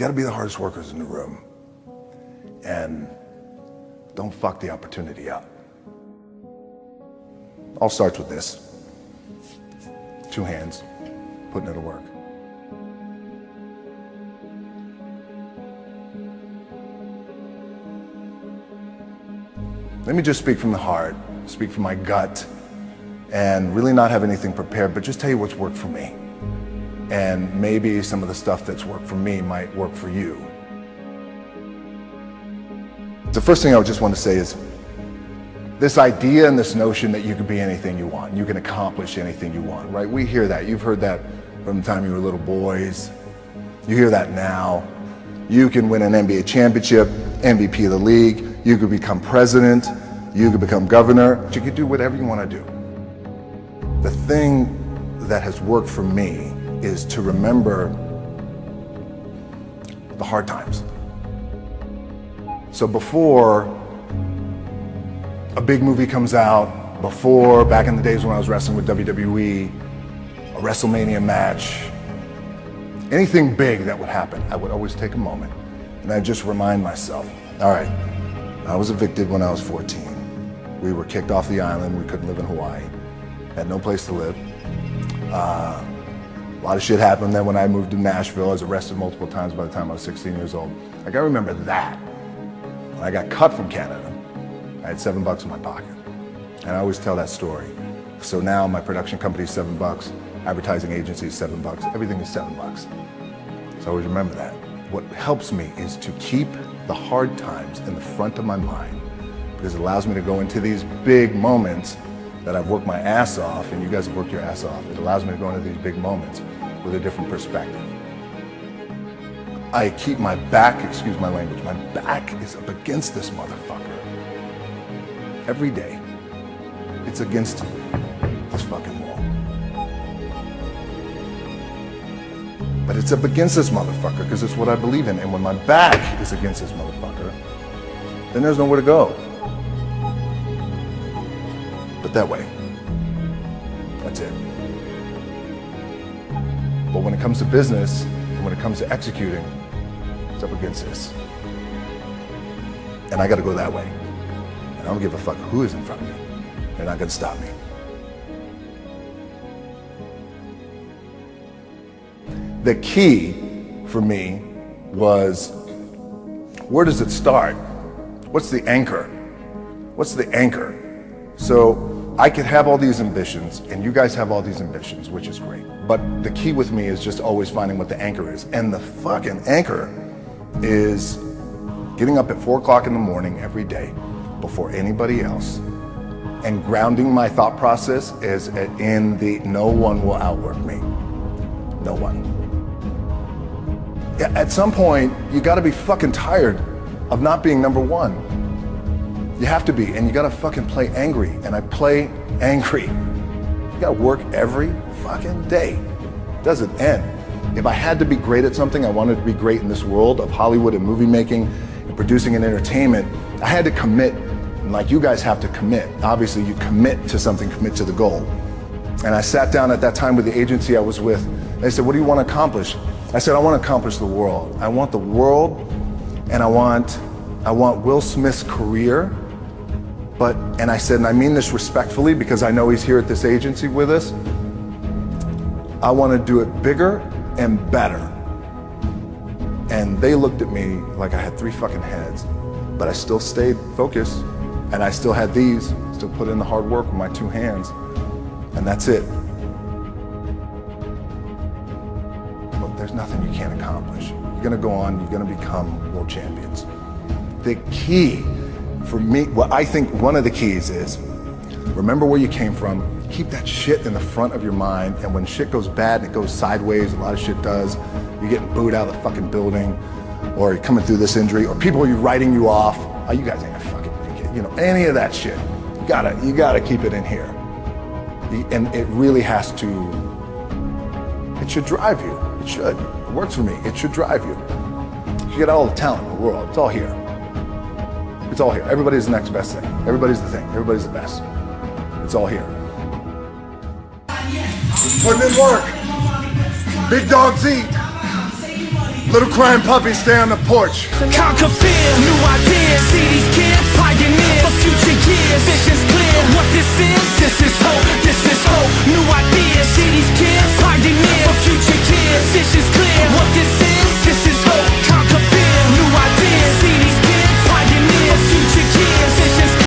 gotta be the hardest workers in the room. And don't fuck the opportunity up. All starts with this. 2 hands, putting it to work. Let me just speak from the heart, speak from my gut, and really not have anything prepared, but just tell you what's worked for me. And maybe some of the stuff that's worked for me might work for you. The first thing I would just want to say is this idea and this notion that you can be anything you want, you can accomplish anything you want, right? We hear that. You've heard that from the time you were little boys. You hear that now. You can win an NBA championship, MVP of the league. You could become president. You could become governor. You could do whatever you want to do. The thing that has worked for me is to remember the hard times. So before a big movie comes out, before, back in the days when I was wrestling with WWE, a WrestleMania match, anything big that would happen, I would always take a moment and I'd just remind myself, all right, I was evicted when I was 14. We were kicked off the island. We couldn't live in Hawaii. Had no place to live. A lot of shit happened. Then when I moved to Nashville, I was arrested multiple times by the time I was 16 years old. I gotta remember that. When I got cut from Canada, I had $7 in my pocket. And I always tell that story. So now my production company is $7, advertising agency is $7, everything is $7. So I always remember that. What helps me is to keep the hard times in the front of my mind, because it allows me to go into these big moments that I've worked my ass off, and you guys have worked your ass off. It allows me to go into these big moments with a different perspective. I keep my back, excuse my language, my back is up against this motherfucker. Every day, it's against this fucking wall. But it's up against this motherfucker because it's what I believe in. And when my back is against this motherfucker, then there's nowhere to go. But that way, that's it. But when it comes to business, and when it comes to executing, it's up against this. And I gotta go that way. And I don't give a fuck who is in front of me. They're not gonna stop me. The key for me was, where does it start? What's the anchor? What's the anchor? So I could have all these ambitions, and you guys have all these ambitions, which is great. But the key with me is just always finding what the anchor is. And the fucking anchor is getting up at 4 o'clock in the morning every day before anybody else and grounding my thought process is in the no one will outwork me. No one. At some point, you gotta be fucking tired of not being number one. You have to be, and you gotta fucking play angry, and I play angry. You gotta work every fucking day. It doesn't end. If I had to be great at something, I wanted to be great in this world of Hollywood and movie making and producing and entertainment, I had to commit, and like you guys have to commit. Obviously, you commit to something, commit to the goal. And I sat down at that time with the agency I was with, and they said, what do you want to accomplish? I said, I want to accomplish the world. I want the world, and I want Will Smith's career, and I said, and I mean this respectfully because I know he's here at this agency with us, I want to do it bigger and better. And they looked at me like I had 3 fucking heads, but I still stayed focused, and I still had these, still put in the hard work with my 2 hands, and that's it. But there's nothing you can't accomplish. You're gonna go on, you're gonna become world champions. The key for me, what I think one of the keys is, remember where you came from, keep that shit in the front of your mind, and when shit goes bad and it goes sideways, a lot of shit does, you're getting booed out of the fucking building, or you're coming through this injury, or people are writing you off, oh, you guys ain't gonna fucking make it, you know, any of that shit. You gotta keep it in here. And it really has to, it should drive you, it should. It works for me, it should drive you. You get all the talent in the world, it's all here. It's all here. Everybody's the next best thing. Everybody's the thing. Everybody's the best. It's all here. Putting in work. Big dogs eat. Little crying puppy, stay on the porch. Conquer fear, new ideas. See these kids pioneers for future years.